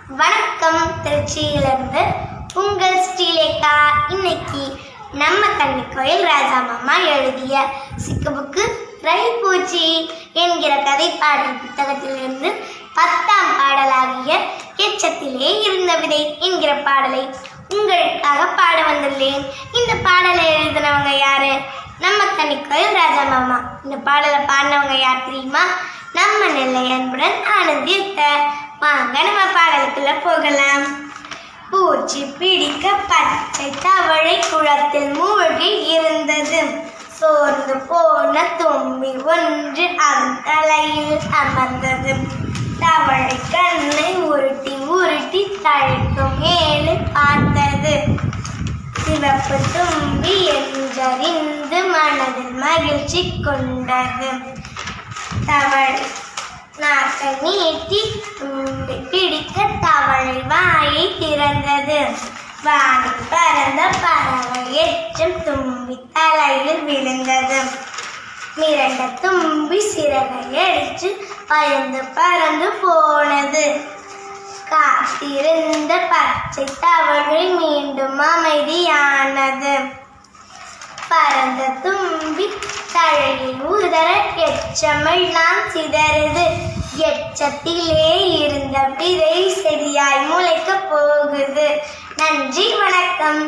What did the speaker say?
வணக்கம். திருச்சியிலிருந்து உங்கள் ஸ்ரீலேகா. இன்னைக்கு நம்ம கன்னிக்கோயில் ராஜா மாமா எழுதிய சிக்குபுக்கு ரயில் பூச்சி என்கிற கதை பாடல் புத்தகத்திலிருந்து 10ஆம் பாடலாகிய எச்சத்திலே இருந்த விதை என்கிற பாடலை உங்களுக்காக பாட வந்துள்ளேன். இந்த பாடலை எழுதினவங்க யாரு? நம்ம கன்னிக்கோயில் ராஜா மாமா. இந்த பாடலை பாடினவங்க யார் தெரியுமா? நம்ம நெல்லை அன்புடன் ஆனந்தி. வாங்க நம்ம பாடலுக்குள்ள போகலாம். பூச்சி பிடிக்க பச்சை தவளை குளத்தில் மூழ்கி இருந்தது. சோர்ந்து போன தும்பி ஒன்று அதன் தலையில் அமர்ந்தது. தவளை கண்ணை உருட்டி உருட்டி தழைக்கு மேலே பார்த்தது. சிவப்பு தும்பி என்றறிந்து மனதில் மகிழ்ச்சி கொண்டது. தவளை நாக்கை நீட்டி தும்பி பிடிக்க தவளை வாயை திறந்தது. வானில் பறந்த பறவை எச்சம் தும்பி தலையில் விழுந்தது. மிரண்ட தும்பி சிறகை அடிச்சு பயந்து பறந்து போனது. காத்திருந்த பச்சை தவளை மீண்டும் அமைதியானது. பறந்த தும்பி தழையில் உதற எச்சமெல்லாம் சிதறுது. எச்சத்திலே இருந்த விதை செடியாய் முளைக்க போகுது. நன்றி, வணக்கம்.